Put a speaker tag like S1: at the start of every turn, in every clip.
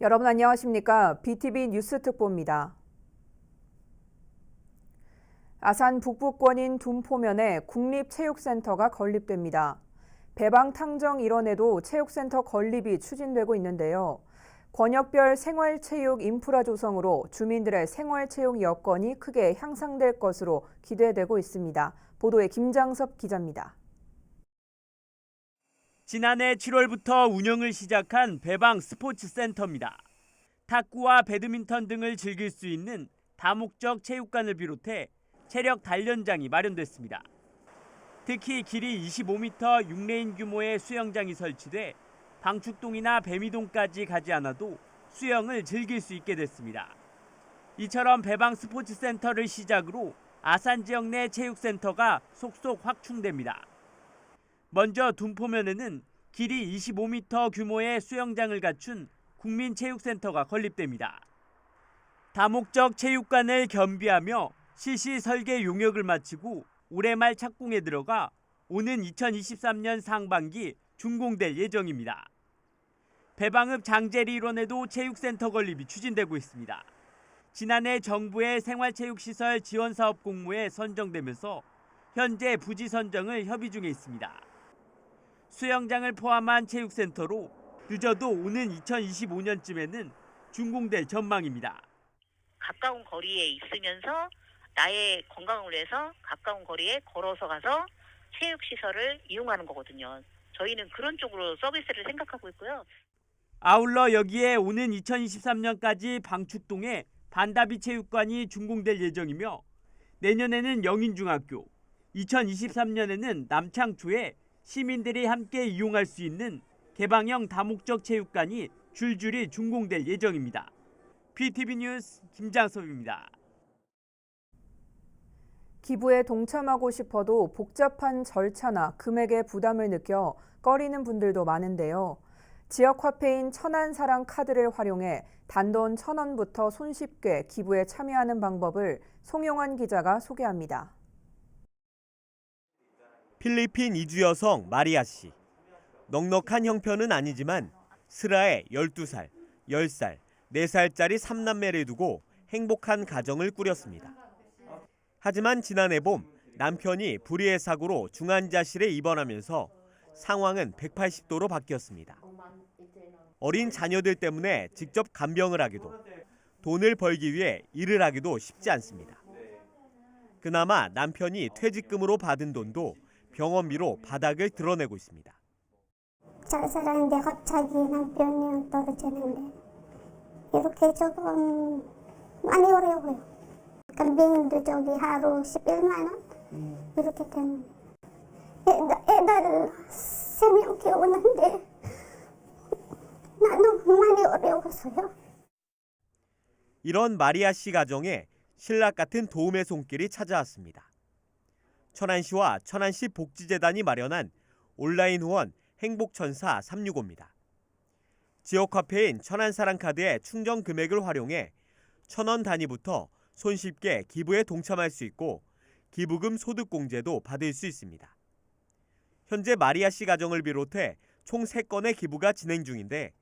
S1: 여러분 안녕하십니까? BTV 뉴스 특보입니다. 아산 북부권인 둔포면에 국립체육센터가 건립됩니다. 배방 탕정 일원에도 체육센터 건립이 추진되고 있는데요. 권역별 생활체육 인프라 조성으로 주민들의 생활체육 여건이 크게 향상될 것으로 기대되고 있습니다. 보도에 김장섭 기자입니다.
S2: 지난해 7월부터 운영을 시작한 배방 스포츠센터입니다. 탁구와 배드민턴 등을 즐길 수 있는 다목적 체육관을 비롯해 체력 단련장이 마련됐습니다. 특히 길이 25m 6레인 규모의 수영장이 설치돼 방축동이나 배미동까지 가지 않아도 수영을 즐길 수 있게 됐습니다. 이처럼 배방 스포츠센터를 시작으로 아산 지역 내 체육센터가 속속 확충됩니다. 먼저 둔포면에는 길이 25m 규모의 수영장을 갖춘 국민체육센터가 건립됩니다. 다목적 체육관을 겸비하며 실시 설계 용역을 마치고 올해 말 착공에 들어가 오는 2023년 상반기 준공될 예정입니다. 배방읍 장제리 일원에도 체육센터 건립이 추진되고 있습니다. 지난해 정부의 생활체육시설 지원사업 공모에 선정되면서 현재 부지 선정을 협의 중에 있습니다. 수영장을 포함한 체육센터로 늦어도 오는 2025년쯤에는 준공될 전망입니다.
S3: 가까운 거리에 있으면서 나의 건강을 위해서 가까운 거리에 걸어서 가서 체육시설을 이용하는 거거든요. 저희는 그런 쪽으로 서비스를 생각하고 있고요.
S2: 아울러 여기에 오는 2023년까지 방축동에 반다비 체육관이 준공될 예정이며 내년에는 영인중학교, 2023년에는 남창초에 시민들이 함께 이용할 수 있는 개방형 다목적 체육관이 줄줄이 준공될 예정입니다. BTV 뉴스 김장섭입니다.
S1: 기부에 동참하고 싶어도 복잡한 절차나 금액의 부담을 느껴 꺼리는 분들도 많은데요. 지역 화폐인 천안사랑 카드를 활용해 단돈 1,000원부터 손쉽게 기부에 참여하는 방법을 송용환 기자가 소개합니다.
S4: 필리핀 이주 여성 마리아 씨. 넉넉한 형편은 아니지만 슬하에 12살, 10살, 4살짜리 3남매를 두고 행복한 가정을 꾸렸습니다. 하지만 지난해 봄 남편이 불의의 사고로 중환자실에 입원하면서 상황은 180도로 바뀌었습니다. 어린 자녀들 때문에 직접 간병을 하기도, 돈을 벌기 위해 일을 하기도 쉽지 않습니다. 그나마 남편이 퇴직금으로 받은 돈도 병원비로 바닥을 드러내고 있습니다.
S5: 잘 살았는데 갑자기 남편이 떨어지는데 이렇게 조금 많이 어려워요. 간병인도 저기 하루 11만 원 이렇게 되는. 애들 3명 키우는데 나는 많이 어려워서요.
S4: 이런 마리아 씨 가정에 신락 같은 도움의 손길이 찾아왔습니다. 천안시와 천안시 복지재단이 마련한 온라인 후원 행복천사 365입니다. 지역화폐인 천안사랑카드의 충전 금액을 활용해 1,000원 단위부터 손쉽게 기부에 동참할 수 있고 기부금 소득공제도 받을 수 있습니다. 현재 마리아 씨 가정을 비롯해 총 3건의 기부가 진행 중인데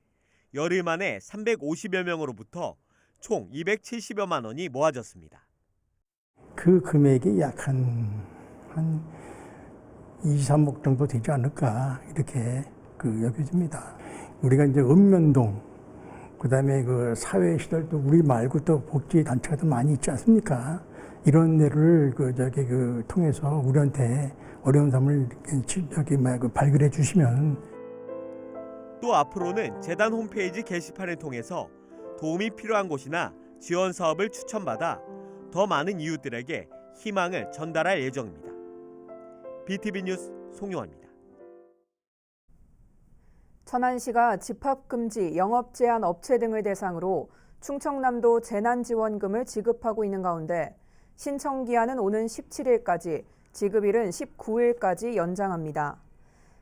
S4: 열흘 만에 350여 명으로부터 총 270여만 원이 모아졌습니다.
S6: 그 금액이 약 한 2, 3억 정도 되지 않을까 이렇게 여겨집니다. 우리가 이제 읍면동, 그다음에 그 사회시설도 우리 말고 또 복지단체가 많이 있지 않습니까? 이런 데를 통해서 우리한테 어려운 사람을 발굴해 주시면
S4: 또 앞으로는 재단 홈페이지 게시판을 통해서 도움이 필요한 곳이나 지원 사업을 추천받아 더 많은 이웃들에게 희망을 전달할 예정입니다. BTV 뉴스 송용환입니다.
S1: 천안시가 집합금지, 영업제한 업체 등을 대상으로 충청남도 재난지원금을 지급하고 있는 가운데 신청 기한은 오는 17일까지, 지급일은 19일까지 연장합니다.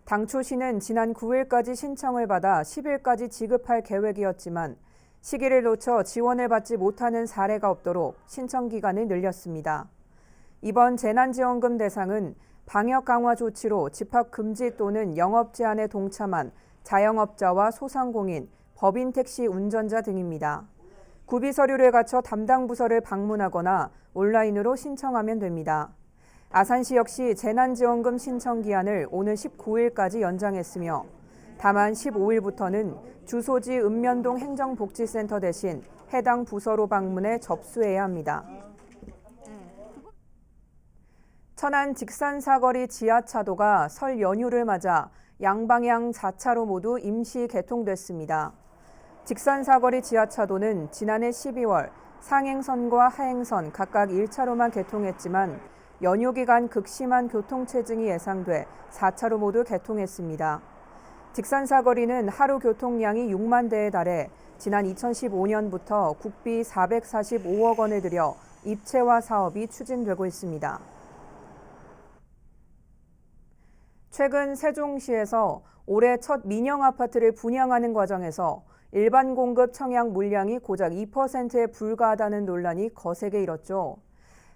S1: 당초 시는 지난 9일까지 신청을 받아 10일까지 지급할 계획이었지만 시기를 놓쳐 지원을 받지 못하는 사례가 없도록 신청 기간을 늘렸습니다. 이번 재난지원금 대상은 방역 강화 조치로 집합 금지 또는 영업 제한에 동참한 자영업자와 소상공인, 법인 택시 운전자 등입니다. 구비 서류를 갖춰 담당 부서를 방문하거나 온라인으로 신청하면 됩니다. 아산시 역시 재난지원금 신청 기한을 오는 19일까지 연장했으며 다만 15일부터는 주소지 읍면동 행정복지센터 대신 해당 부서로 방문해 접수해야 합니다. 천안 직산사거리 지하차도가 설 연휴를 맞아 양방향 4차로 모두 임시 개통됐습니다. 직산사거리 지하차도는 지난해 12월 상행선과 하행선 각각 1차로만 개통했지만 연휴 기간 극심한 교통체증이 예상돼 4차로 모두 개통했습니다. 직산사거리는 하루 교통량이 6만 대에 달해 지난 2015년부터 국비 445억 원을 들여 입체화 사업이 추진되고 있습니다. 최근 세종시에서 올해 첫 민영 아파트를 분양하는 과정에서 일반 공급 청약 물량이 고작 2%에 불과하다는 논란이 거세게 일었죠.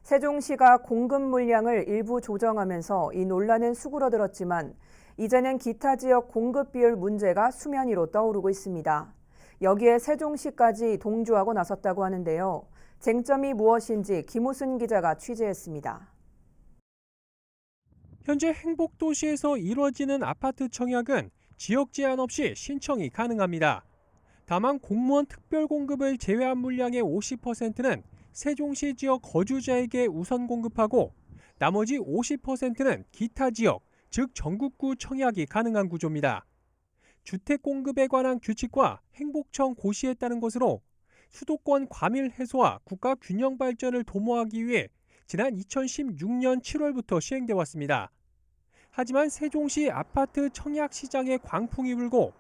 S1: 세종시가 공급 물량을 일부 조정하면서 이 논란은 수그러들었지만 이제는 기타 지역 공급 비율 문제가 수면 위로 떠오르고 있습니다. 여기에 세종시까지 동조하고 나섰다고 하는데요. 쟁점이 무엇인지 김우순 기자가 취재했습니다.
S7: 현재 행복도시에서 이루어지는 아파트 청약은 지역 제한 없이 신청이 가능합니다. 다만 공무원 특별 공급을 제외한 물량의 50%는 세종시 지역 거주자에게 우선 공급하고 나머지 50%는 기타 지역, 즉 전국구 청약이 가능한 구조입니다. 주택 공급에 관한 규칙과 행복청 고시에 따른 것으로 수도권 과밀 해소와 국가 균형 발전을 도모하기 위해 지난 2016년 7월부터 시행돼 왔습니다. 하지만 세종시 아파트 청약 시장에 광풍이 불고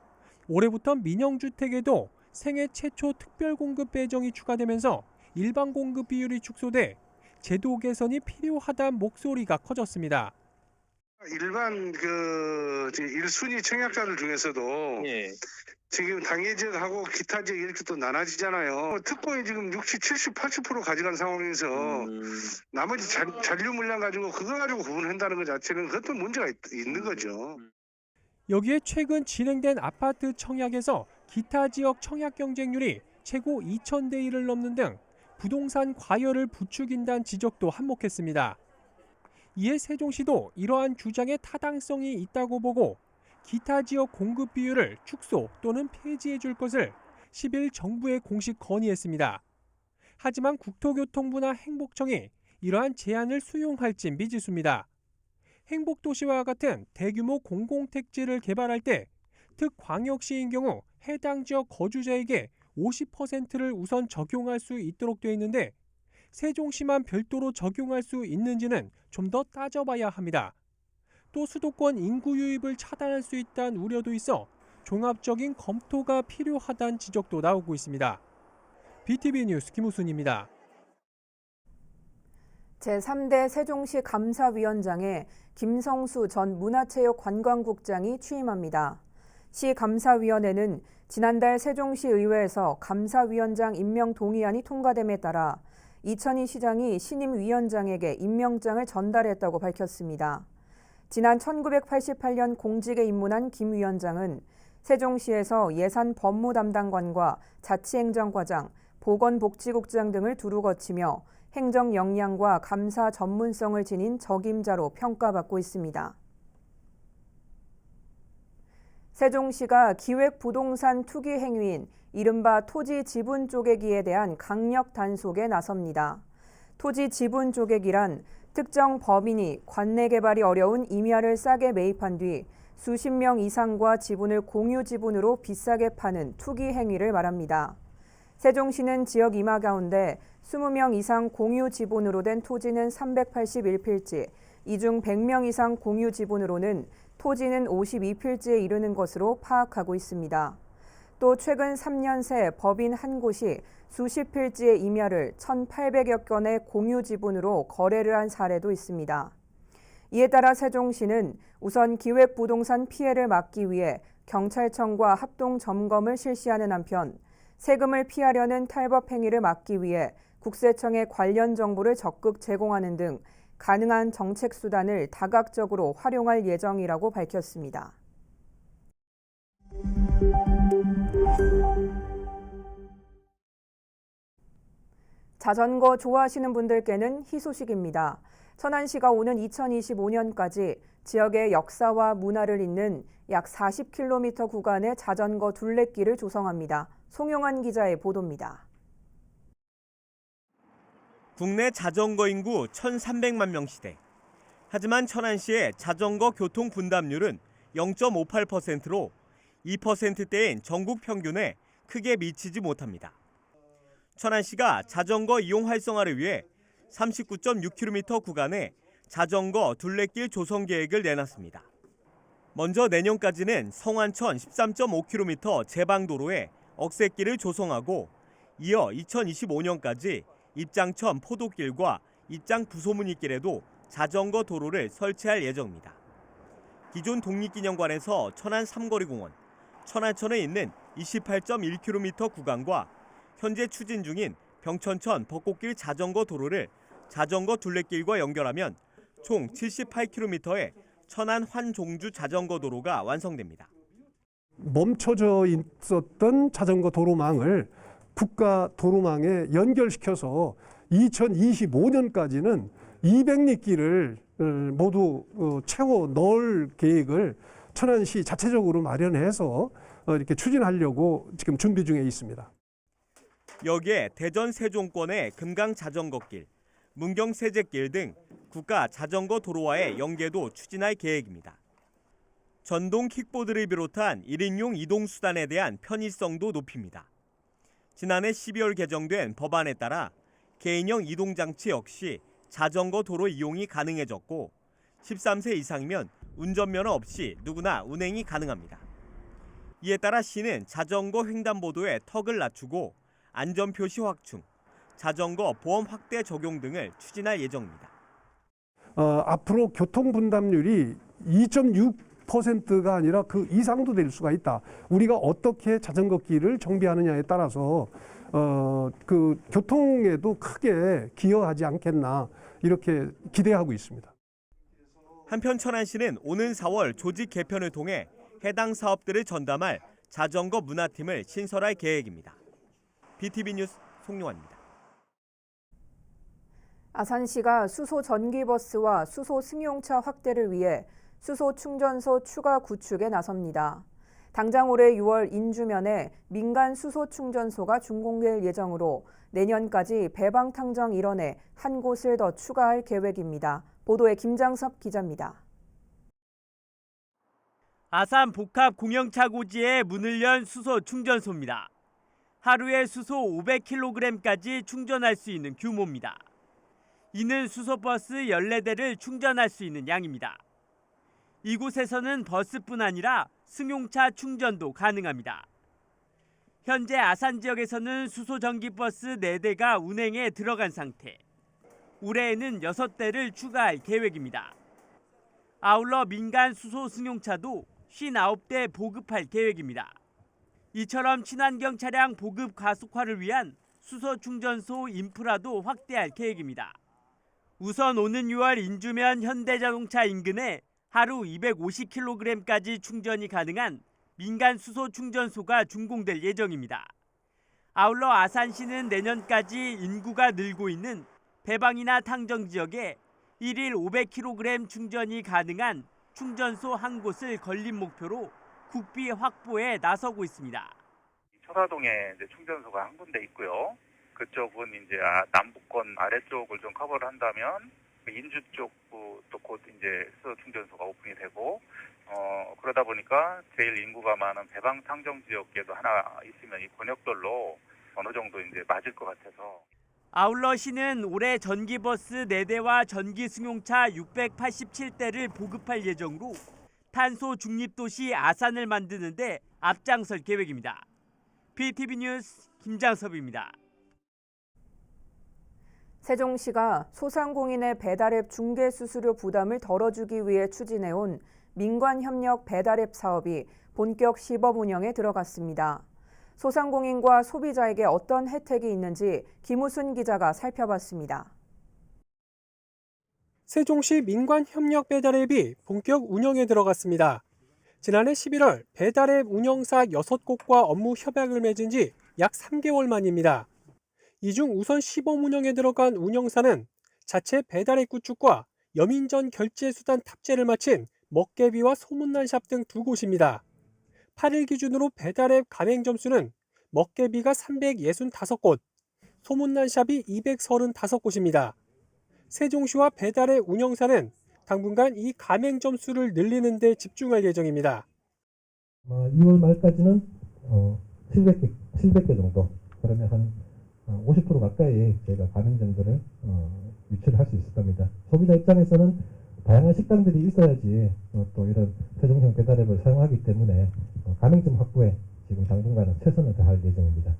S7: 올해부터 민영주택에도 생애 최초 특별공급 배정이 추가되면서 일반 공급 비율이 축소돼 제도 개선이 필요하다는 목소리가 커졌습니다.
S8: 일반 1순위 청약자들 중에서도 지금 당해 지역하고 기타 지역 이렇게 또 나눠지잖아요. 특권이 지금 60, 70, 80% 가져간 상황에서 나머지 잔류 물량 가지고 그거 가지고 구분한다는 것 자체는 그것도 문제가 있는 거죠.
S7: 여기에 최근 진행된 아파트 청약에서 기타 지역 청약 경쟁률이 최고 2,000대 1을 넘는 등 부동산 과열을 부추긴다는 지적도 한몫했습니다. 이에 세종시도 이러한 주장에 타당성이 있다고 보고 기타 지역 공급 비율을 축소 또는 폐지해 줄 것을 10일 정부에 공식 건의했습니다. 하지만 국토교통부나 행복청이 이러한 제안을 수용할지 미지수입니다. 행복도시와 같은 대규모 공공택지를 개발할 때 특광역시인 경우 해당 지역 거주자에게 50%를 우선 적용할 수 있도록 되어 있는데 세종시만 별도로 적용할 수 있는지는 좀 더 따져봐야 합니다. 또 수도권 인구 유입을 차단할 수 있다는 우려도 있어 종합적인 검토가 필요하다는 지적도 나오고 있습니다. BTV 뉴스 김우순입니다.
S1: 제3대 세종시 감사위원장에 김성수 전 문화체육관광국장이 취임합니다. 시 감사위원회는 지난달 세종시 의회에서 감사위원장 임명 동의안이 통과됨에 따라 이천희 시장이 신임 위원장에게 임명장을 전달했다고 밝혔습니다. 지난 1988년 공직에 입문한 김 위원장은 세종시에서 예산 법무 담당관과 자치행정과장, 보건복지국장 등을 두루 거치며 행정 역량과 감사 전문성을 지닌 적임자로 평가받고 있습니다. 세종시가 기획부동산 투기 행위인 이른바 토지 지분 쪼개기에 대한 강력 단속에 나섭니다. 토지 지분 쪼개기란 특정 범인이 관내 개발이 어려운 임야를 싸게 매입한 뒤 수십 명 이상과 지분을 공유 지분으로 비싸게 파는 투기 행위를 말합니다. 세종시는 지역 임야 가운데 20명 이상 공유 지분으로 된 토지는 381필지, 이 중 100명 이상 공유 지분으로는 토지는 52필지에 이르는 것으로 파악하고 있습니다. 또 최근 3년 새 법인 한 곳이 수십 필지의 임야를 1,800여 건의 공유 지분으로 거래를 한 사례도 있습니다. 이에 따라 세종시는 우선 기획부동산 피해를 막기 위해 경찰청과 합동 점검을 실시하는 한편 세금을 피하려는 탈법 행위를 막기 위해 국세청에 관련 정보를 적극 제공하는 등 가능한 정책 수단을 다각적으로 활용할 예정이라고 밝혔습니다. 자전거 좋아하시는 분들께는 희소식입니다. 천안시가 오는 2025년까지 지역의 역사와 문화를 잇는 약 40km 구간의 자전거 둘레길을 조성합니다. 송용환 기자의 보도입니다.
S4: 국내 자전거 인구 1,300만 명 시대. 하지만 천안시의 자전거 교통 분담률은 0.58%로 2%대인 전국 평균에 크게 미치지 못합니다. 천안시가 자전거 이용 활성화를 위해 39.6km 구간의 자전거 둘레길 조성 계획을 내놨습니다. 먼저 내년까지는 성안천 13.5km 제방도로에 억새길을 조성하고 이어 2025년까지 입장천 포도길과 입장 부소무늬길에도 자전거 도로를 설치할 예정입니다. 기존 독립기념관에서 천안 삼거리공원, 천안천에 있는 28.1km 구간과 현재 추진 중인 병천천 벚꽃길 자전거 도로를 자전거 둘레길과 연결하면 총 78km의 천안 환종주 자전거 도로가 완성됩니다.
S9: 멈춰져 있었던 자전거 도로망을 국가 도로망에 연결시켜서 2025년까지는 200리길을 모두 채워 넣을 계획을 천안시 자체적으로 마련해서 이렇게 추진하려고 지금 준비 중에 있습니다.
S4: 여기에 대전 세종권의 금강 자전거길, 문경 세제길 등 국가 자전거 도로와의 연계도 추진할 계획입니다. 전동 킥보드를 비롯한 1인용 이동수단에 대한 편의성도 높입니다. 지난해 12월 개정된 법안에 따라 개인형 이동장치 역시 자전거 도로 이용이 가능해졌고 13세 이상이면 운전면허 없이 누구나 운행이 가능합니다. 이에 따라 시는 자전거 횡단보도의 턱을 낮추고 안전표시 확충, 자전거 보험 확대 적용 등을 추진할 예정입니다.
S9: 앞으로 교통 분담률이 2.6%가 아니라 그 이상도 될 수가 있다. 우리가 어떻게 자전거 길을 정비하느냐에 따라서 그 교통에도 크게 기여하지 않겠나 이렇게 기대하고 있습니다.
S4: 한편 천안시는 오는 4월 조직 개편을 통해 해당 사업들을 전담할 자전거 문화팀을 신설할 계획입니다. BTV 뉴스 송용환입니다.
S1: 아산시가 수소 전기버스와 수소 승용차 확대를 위해 수소 충전소 추가 구축에 나섭니다. 당장 올해 6월 인주면에 민간 수소 충전소가 준공될 예정으로 내년까지 배방탕정 일원에 한 곳을 더 추가할 계획입니다. 보도에 김장섭 기자입니다.
S2: 아산 복합 공영차고지에 문을 연 수소 충전소입니다. 하루에 수소 500kg까지 충전할 수 있는 규모입니다. 이는 수소버스 14대를 충전할 수 있는 양입니다. 이곳에서는 버스뿐 아니라 승용차 충전도 가능합니다. 현재 아산 지역에서는 수소 전기버스 4대가 운행에 들어간 상태. 올해에는 6대를 추가할 계획입니다. 아울러 민간 수소 승용차도 59대 보급할 계획입니다. 이처럼 친환경 차량 보급 가속화를 위한 수소 충전소 인프라도 확대할 계획입니다. 우선 오는 6월 인주면 현대자동차 인근에 하루 250kg까지 충전이 가능한 민간 수소 충전소가 준공될 예정입니다. 아울러 아산시는 내년까지 인구가 늘고 있는 배방이나 탕정 지역에 1일 500kg 충전이 가능한 충전소 한 곳을 건립 목표로 국비 확보에 나서고 있습니다.
S10: 철화동에 이제 충전소가 한 군데 있고요. 그쪽은 이제 남부권 아래쪽을 좀 커버를 한다면 인주 쪽도 곧 이제 수소 충전소가 오픈이 되고 그러다 보니까 제일 인구가 많은 배방 탕정 지역에도 하나 있으면 이 권역별로 어느 정도 이제 맞을 것 같아서.
S2: 아울러 시는 올해 전기버스 4대와 전기 승용차 687대를 보급할 예정으로 탄소 중립도시 아산을 만드는 데 앞장설 계획입니다. BTV 뉴스 김장섭입니다.
S1: 세종시가 소상공인의 배달앱 중개 수수료 부담을 덜어주기 위해 추진해온 민관협력 배달앱 사업이 본격 시범 운영에 들어갔습니다. 소상공인과 소비자에게 어떤 혜택이 있는지 김우순 기자가 살펴봤습니다.
S7: 세종시 민관협력 배달앱이 본격 운영에 들어갔습니다. 지난해 11월 배달앱 운영사 6곳과 업무 협약을 맺은 지 약 3개월 만입니다. 이 중 우선 시범 운영에 들어간 운영사는 자체 배달앱 구축과 여민전 결제 수단 탑재를 마친 먹개비와 소문난샵 등 2곳입니다. 8일 기준으로 배달앱 가맹 점수는 먹개비가 365곳, 소문난샵이 235곳입니다. 세종시와 배달앱 운영사는 당분간 이 가맹 점수를 늘리는 데 집중할 예정입니다.
S11: 2월 말까지는 700개 정도, 그러면 한 50% 가까이 저희가 가맹점들을 유치를 할 수 있을 겁니다. 소비자 입장에서는 다양한 식당들이 있어야지 또 이런 세종형 배달앱을 사용하기 때문에 가맹점 확보에 지금 당분간은 최선을 다할 예정입니다.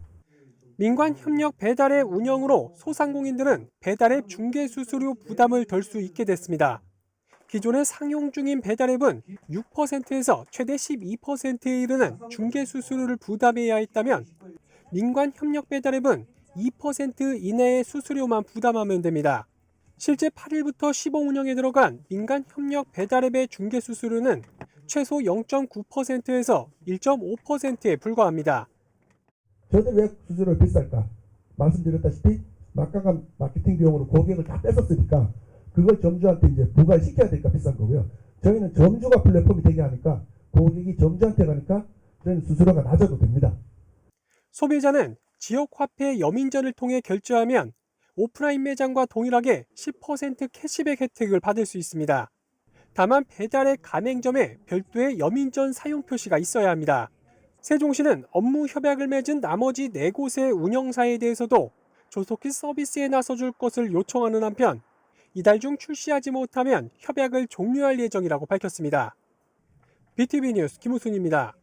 S7: 민관협력 배달앱 운영으로 소상공인들은 배달앱 중개 수수료 부담을 덜 수 있게 됐습니다. 기존에 상용 중인 배달앱은 6%에서 최대 12%에 이르는 중개 수수료를 부담해야 했다면 민관협력 배달앱은 2% 이내의 수수료만 부담하면 됩니다. 실제 8일부터 시범 운영에 들어간 민간협력 배달앱의 중개 수수료는 최소 0.9%에서 1.5%에 불과합니다.
S11: 저들 왜 수수료가 비쌀까? 말씀드렸다시피 막강한 마케팅 비용으로 고객을 다 뺏었으니까 그걸 점주한테 이제 부과시켜야 되니까 비싼 거고요. 저희는 점주가 플랫폼이 되게 하니까 고객이 점주한테 가니까 저희는 수수료가 낮아도 됩니다.
S7: 소비자는 지역화폐 여민전을 통해 결제하면 오프라인 매장과 동일하게 10% 캐시백 혜택을 받을 수 있습니다. 다만 배달앱 가맹점에 별도의 여민전 사용 표시가 있어야 합니다. 세종시는 업무 협약을 맺은 나머지 4곳의 운영사에 대해서도 조속히 서비스에 나서줄 것을 요청하는 한편 이달 중 출시하지 못하면 협약을 종료할 예정이라고 밝혔습니다. BTV 뉴스 김우순입니다.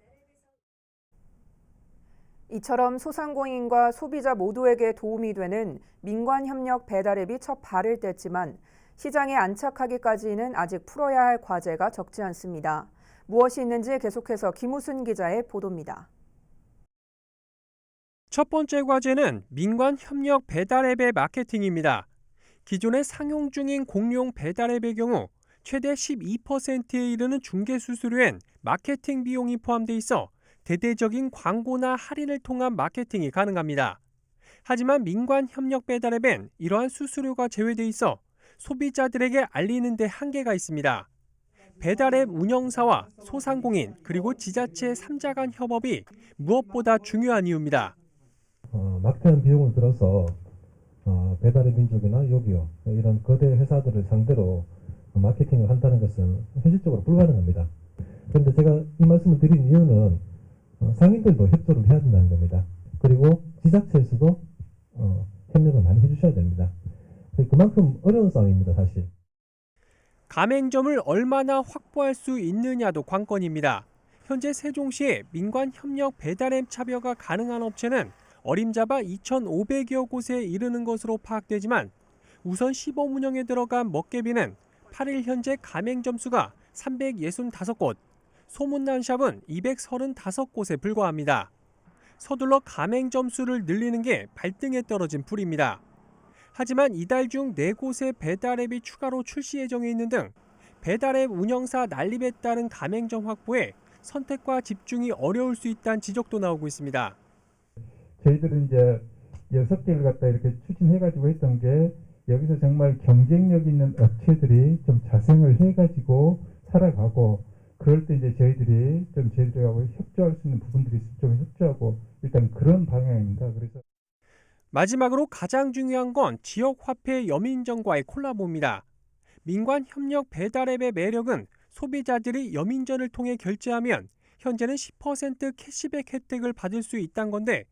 S1: 이처럼 소상공인과 소비자 모두에게 도움이 되는 민관협력 배달앱이 첫 발을 뗐지만 시장에 안착하기까지는 아직 풀어야 할 과제가 적지 않습니다. 무엇이 있는지 계속해서 김우순 기자의 보도입니다.
S7: 첫 번째 과제는 민관협력 배달앱의 마케팅입니다. 기존에 상용 중인 공용 배달앱의 경우 최대 12%에 이르는 중개 수수료엔 마케팅 비용이 포함돼 있어 대대적인 광고나 할인을 통한 마케팅이 가능합니다. 하지만 민관협력 배달앱엔 이러한 수수료가 제외돼 있어 소비자들에게 알리는 데 한계가 있습니다. 배달앱 운영사와 소상공인 그리고 지자체 3자 간 협업이 무엇보다 중요한 이유입니다.
S11: 막대한 비용을 들어서 배달의 민족이나 요기요 이런 거대 회사들을 상대로 마케팅을 한다는 것은 현실적으로 불가능합니다. 그런데 제가 이 말씀을 드린 이유는 상인들도 협조를 해야 된다는 겁니다. 그리고 지자체에서도 협력을 많이 해주셔야 됩니다. 그만큼 어려운 싸움입니다, 사실.
S7: 가맹점을 얼마나 확보할 수 있느냐도 관건입니다. 현재 세종시에 민관협력 배달앱 참여가 가능한 업체는 어림잡아 2,500여 곳에 이르는 것으로 파악되지만 우선 시범 운영에 들어간 먹개비는 8일 현재 가맹점 수가 365곳, 소문난샵은 235곳에 불과합니다. 서둘러 가맹점 수를 늘리는 게 발등에 떨어진 불입니다. 하지만 이달 중 4곳의 배달앱이 추가로 출시 예정에 있는 등 배달앱 운영사 난립에 따른 가맹점 확보에 선택과 집중이 어려울 수 있다는 지적도 나오고 있습니다.
S12: 저희들은 이제 6개를 갖다 이렇게 추진해가지고 했던 게 여기서 정말 경쟁력 있는 업체들이 좀 자생을 해가지고 살아가고 그럴 때 이제 저희들이 좀 저희들하고 협조할 수 있는 부분들이 좀 협조하고 일단 그런 방향입니다. 그래서
S7: 마지막으로 가장 중요한 건 지역화폐 여민전과의 콜라보입니다. 민관협력 배달앱의 매력은 소비자들이 여민전을 통해 결제하면 현재는 10% 캐시백 혜택을 받을 수 있다는 건데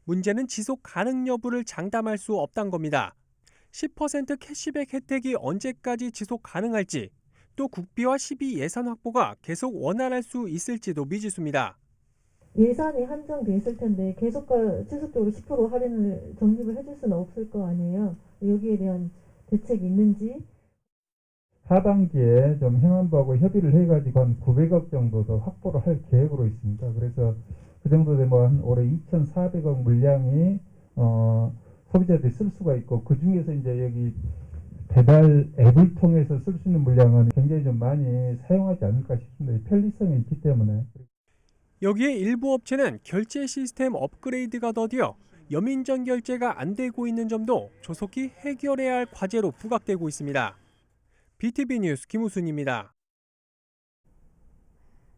S7: 문제는 지속 가능 여부를 장담할 수 없다는 겁니다. 10% 캐시백 혜택이 언제까지 지속 가능할지 또 국비와 시비 예산 확보가 계속 원활할 수 있을지도 미지수입니다.
S13: 예산이 한정돼 있을 텐데 지속적으로 10% 할인을 적립을 해줄 수는 없을 거 아니에요. 여기에 대한 대책이 있는지.
S12: 하반기에 좀 행안부하고 협의를 해가지고 한 900억 정도 더 확보를 할 계획으로 있습니다. 그래서 그 정도 되면 올해 2,400억 물량이 소비자들이 쓸 수가 있고 그 중에서 이제 여기 배달 앱을 통해서 쓸 수 있는 물량은 굉장히 좀 많이 사용하지 않을까 싶습니다. 편리성이 있기 때문에.
S7: 여기에 일부 업체는 결제 시스템 업그레이드가 더디어 여민전 결제가 안 되고 있는 점도 조속히 해결해야 할 과제로 부각되고 있습니다. BTV 뉴스 김우순입니다.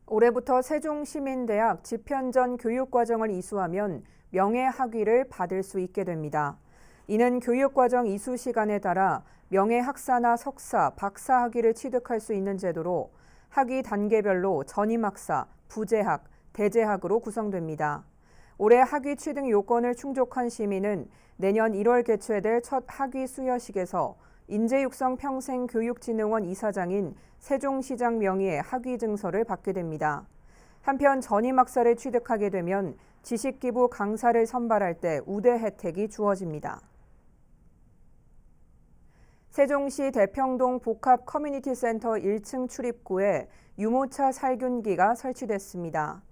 S1: 올해부터 세종시민대학 집현전 교육과정을 이수하면 명예학위를 받을 수 있게 됩니다. 이는 교육과정 이수 시간에 따라 명예학사나 석사, 박사 학위를 취득할 수 있는 제도로 학위 단계별로 전임학사, 부재학, 대재학으로 구성됩니다. 올해 학위 취득 요건을 충족한 시민은 내년 1월 개최될 첫 학위 수여식에서 인재육성평생교육진흥원 이사장인 세종시장 명의의 학위 증서를 받게 됩니다. 한편 전임학사를 취득하게 되면 지식기부 강사를 선발할 때 우대 혜택이 주어집니다. 세종시 대평동 복합 커뮤니티센터 1층 출입구에 유모차 살균기가 설치됐습니다.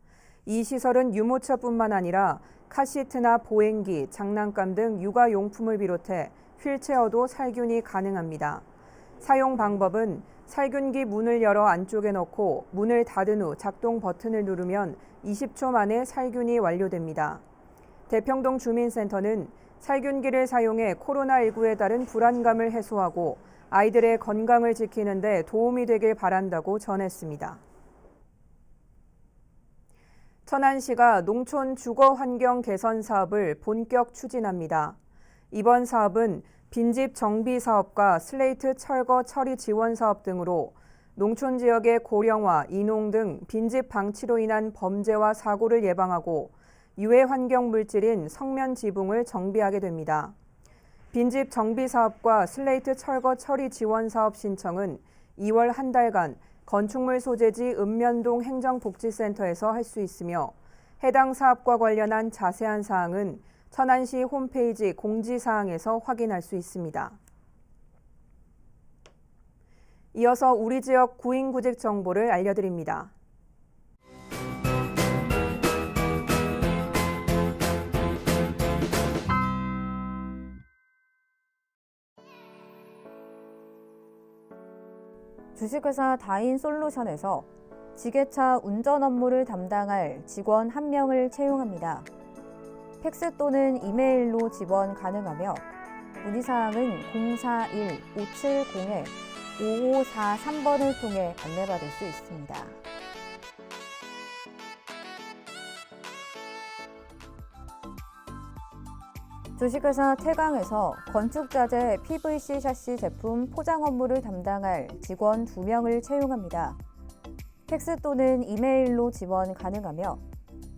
S1: 이 시설은 유모차뿐만 아니라 카시트나 보행기, 장난감 등 육아용품을 비롯해 휠체어도 살균이 가능합니다. 사용 방법은 살균기 문을 열어 안쪽에 넣고 문을 닫은 후 작동 버튼을 누르면 20초 만에 살균이 완료됩니다. 대평동 주민센터는 살균기를 사용해 코로나19에 따른 불안감을 해소하고 아이들의 건강을 지키는 데 도움이 되길 바란다고 전했습니다. 천안시가 농촌 주거 환경 개선 사업을 본격 추진합니다. 이번 사업은 빈집 정비 사업과 슬레이트 철거 처리 지원 사업 등으로 농촌 지역의 고령화, 인농 등 빈집 방치로 인한 범죄와 사고를 예방하고 유해 환경 물질인 성면 지붕을 정비하게 됩니다. 빈집 정비 사업과 슬레이트 철거 처리 지원 사업 신청은 2월 한 달간 건축물 소재지 읍면동 행정복지센터에서 할 수 있으며 해당 사업과 관련한 자세한 사항은 천안시 홈페이지 공지사항에서 확인할 수 있습니다. 이어서 우리 지역 구인구직 정보를 알려드립니다.
S14: 주식회사 다인솔루션에서 지게차 운전 업무를 담당할 직원 1명을 채용합니다. 팩스 또는 이메일로 지원 가능하며 문의사항은 041-570-5543번을 통해 안내받을 수 있습니다. 주식회사 태강에서 건축자재 PVC 샤시 제품 포장 업무를 담당할 직원 2명을 채용합니다. 팩스 또는 이메일로 지원 가능하며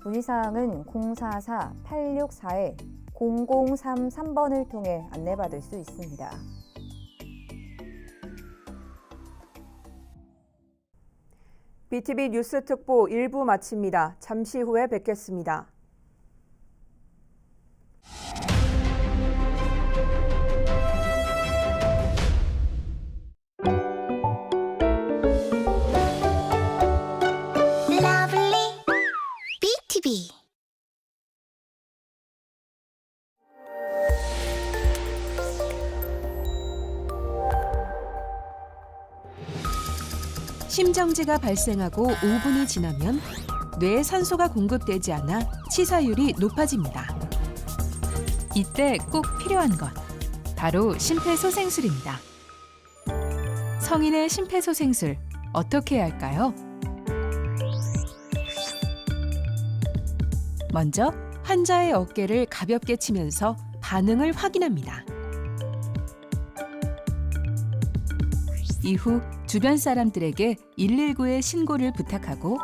S14: 문의사항은 044-864-0033번을 통해 안내받을 수 있습니다.
S1: BTV 뉴스 특보 1부 마칩니다. 잠시 후에 뵙겠습니다.
S15: 심정지가 발생하고 5분이 지나면 뇌에 산소가 공급되지 않아 치사율이 높아집니다. 이때 꼭 필요한 것, 바로 심폐소생술입니다. 성인의 심폐소생술 어떻게 해야 할까요? 먼저 환자의 어깨를 가볍게 치면서 반응을 확인합니다. 이후 주변 사람들에게 119에 신고를 부탁하고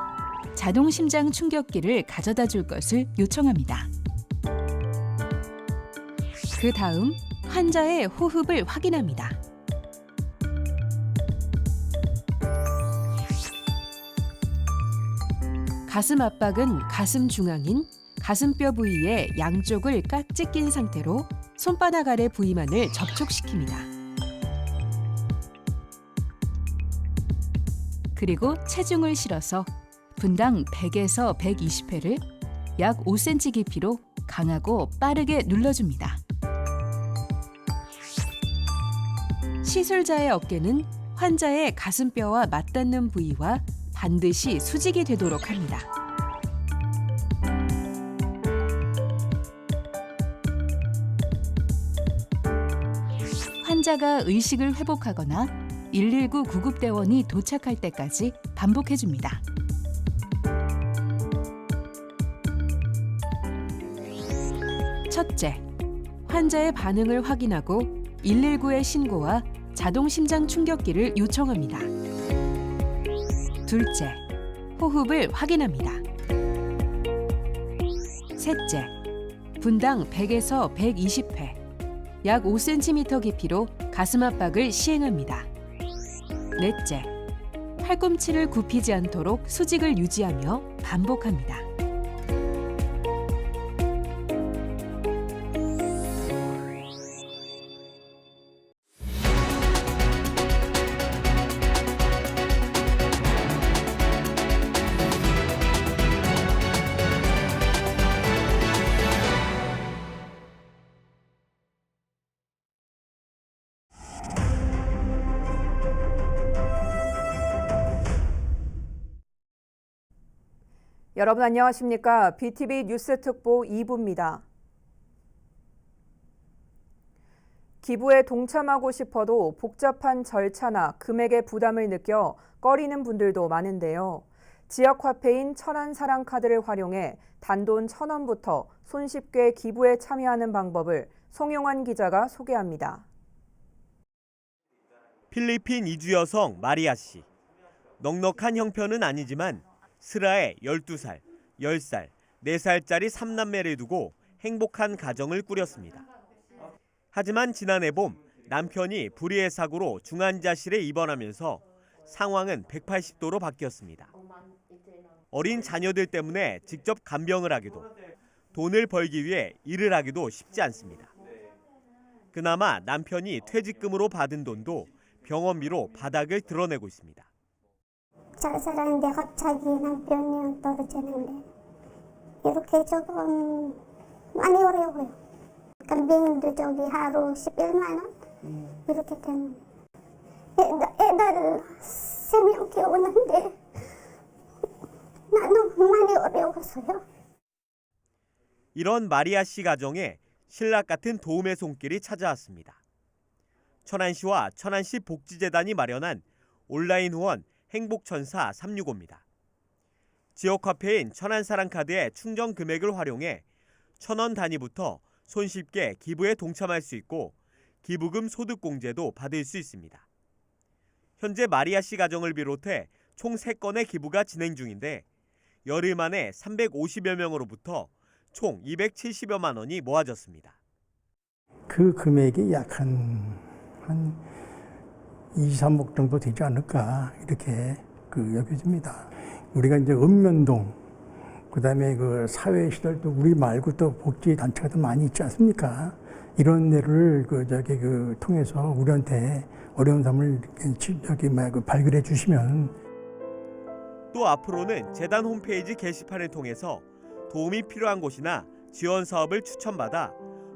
S15: 자동 심장 충격기를 가져다 줄 것을 요청합니다. 그 다음 환자의 호흡을 확인합니다. 가슴 압박은 가슴 중앙인 가슴뼈 부위의 양쪽을 깍지 낀 상태로 손바닥 아래 부위만을 접촉시킵니다. 그리고 체중을 실어서 분당 100에서 120회를 약 5cm 깊이로 강하고 빠르게 눌러줍니다. 시술자의 어깨는 환자의 가슴뼈와 맞닿는 부위와 반드시 수직이 되도록 합니다. 환자가 의식을 회복하거나 119 구급대원이 도착할 때까지 반복해줍니다. 첫째, 환자의 반응을 확인하고 119에 신고와 자동 심장 충격기를 요청합니다. 둘째, 호흡을 확인합니다. 셋째, 분당 100에서 120회, 약 5cm 깊이로 가슴 압박을 시행합니다. 넷째, 팔꿈치를 굽히지 않도록 수직을 유지하며 반복합니다.
S1: 여러분 안녕하십니까? BTV 뉴스 특보 2부입니다. 기부에 동참하고 싶어도 복잡한 절차나 금액의 부담을 느껴 꺼리는 분들도 많은데요. 지역 화폐인 천안사랑카드를 활용해 단돈 1,000원부터 손쉽게 기부에 참여하는 방법을 송용환 기자가 소개합니다.
S4: 필리핀 이주 여성 마리아 씨. 넉넉한 형편은 아니지만 슬하에 12살, 10살, 4살짜리 3남매를 두고 행복한 가정을 꾸렸습니다. 하지만 지난해 봄 남편이 불의의 사고로 중환자실에 입원하면서 상황은 180도로 바뀌었습니다. 어린 자녀들 때문에 직접 간병을 하기도, 돈을 벌기 위해 일을 하기도 쉽지 않습니다. 그나마 남편이 퇴직금으로 받은 돈도 병원비로 바닥을 드러내고 있습니다.
S5: 잘 살았는데 갑자기 남편이 떨어지는데 이렇게 조금 많이 어려워요. 간병인도 저기 하루 11만 원 이렇게 되는. 애들 3명 키우는데 나는 많이 어려웠어요.
S4: 이런 마리아 씨 가정에 신락 같은 도움의 손길이 찾아왔습니다. 천안시와 천안시 복지재단이 마련한 온라인 후원 행복천사 365입니다. 지역화폐인 천안사랑카드의 충전 금액을 활용해 1,000원 단위부터 손쉽게 기부에 동참할 수 있고 기부금 소득공제도 받을 수 있습니다. 현재 마리아 씨 가정을 비롯해 총 3건의 기부가 진행 중인데 열흘 만에 350여 명으로부터 총 270여만 원이 모아졌습니다.
S6: 그 금액이 약 한 2, 3억 정도 되지 않을까 이렇게 여겨집니다. 우리가 이제 읍면동, 그다음에 그 사회시설도 우리 말고 또 복지 단체가 더 많이 있지 않습니까? 이런 데를 통해서 우리한테 어려운 삶을 발굴해 주시면
S4: 또 앞으로는 재단 홈페이지 게시판을 통해서 도움이 필요한 곳이나 지원 사업을 추천받아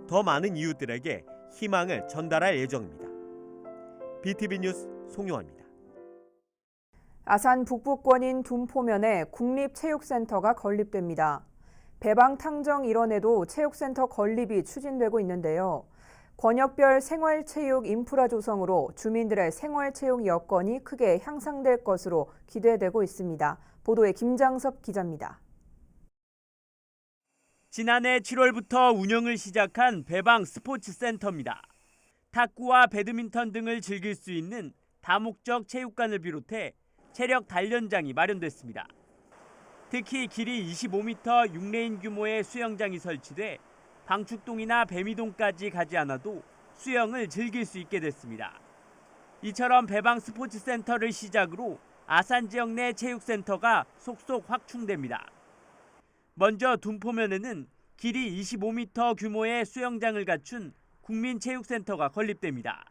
S4: 더 많은 이웃들에게 희망을 전달할 예정입니다. BTV 뉴스 송용환입니다.
S1: 아산 북부권인 둔포면에 국립체육센터가 건립됩니다. 배방 탕정 일원에도 체육센터 건립이 추진되고 있는데요. 권역별 생활체육 인프라 조성으로 주민들의 생활체육 여건이 크게 향상될 것으로 기대되고 있습니다. 보도에 김장섭 기자입니다.
S2: 지난해 7월부터 운영을 시작한 배방 스포츠센터입니다. 탁구와 배드민턴 등을 즐길 수 있는 다목적 체육관을 비롯해 체력 단련장이 마련됐습니다. 특히 길이 25m 6레인 규모의 수영장이 설치돼 방축동이나 배미동까지 가지 않아도 수영을 즐길 수 있게 됐습니다. 이처럼 배방 스포츠센터를 시작으로 아산 지역 내 체육센터가 속속 확충됩니다. 먼저 둔포면에는 길이 25m 규모의 수영장을 갖춘 국민체육센터가 건립됩니다.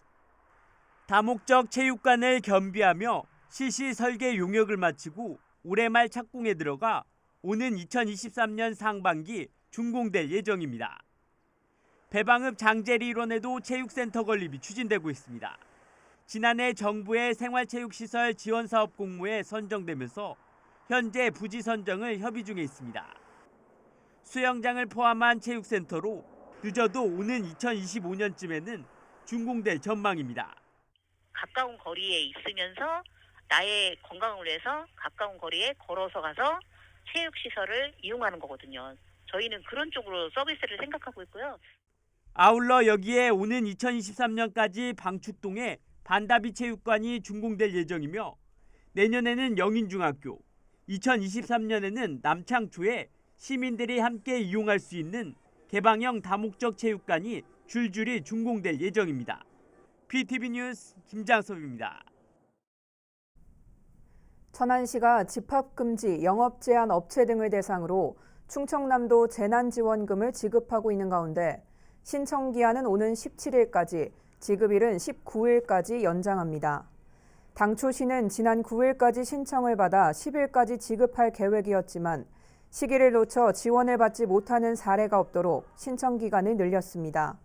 S2: 다목적 체육관을 겸비하며 실시 설계 용역을 마치고 올해 말 착공에 들어가 오는 2023년 상반기 준공될 예정입니다. 배방읍 장제리 일원에도 체육센터 건립이 추진되고 있습니다. 지난해 정부의 생활체육시설 지원사업 공모에 선정되면서 현재 부지 선정을 협의 중에 있습니다. 수영장을 포함한 체육센터로 늦어도 오는 2025년쯤에는 준공될 전망입니다.
S3: 가까운 거리에 있으면서 나의 건강을 위해서 가까운 거리에 걸어서 가서 체육시설을 이용하는 거거든요. 저희는 그런 쪽으로 서비스를 생각하고 있고요.
S2: 아울러 여기에 오는 2023년까지 방축동에 반다비 체육관이 준공될 예정이며 내년에는 영인중학교, 2023년에는 남창초에 시민들이 함께 이용할 수 있는 개방형 다목적 체육관이 줄줄이 준공될 예정입니다. BTV 뉴스 김장섭입니다.
S1: 천안시가 집합금지, 영업제한 업체 등을 대상으로 충청남도 재난지원금을 지급하고 있는 가운데 신청기한은 오는 17일까지, 지급일은 19일까지 연장합니다. 당초 시는 지난 9일까지 신청을 받아 10일까지 지급할 계획이었지만 시기를 놓쳐 지원을 받지 못하는 사례가 없도록 신청 기간을 늘렸습니다.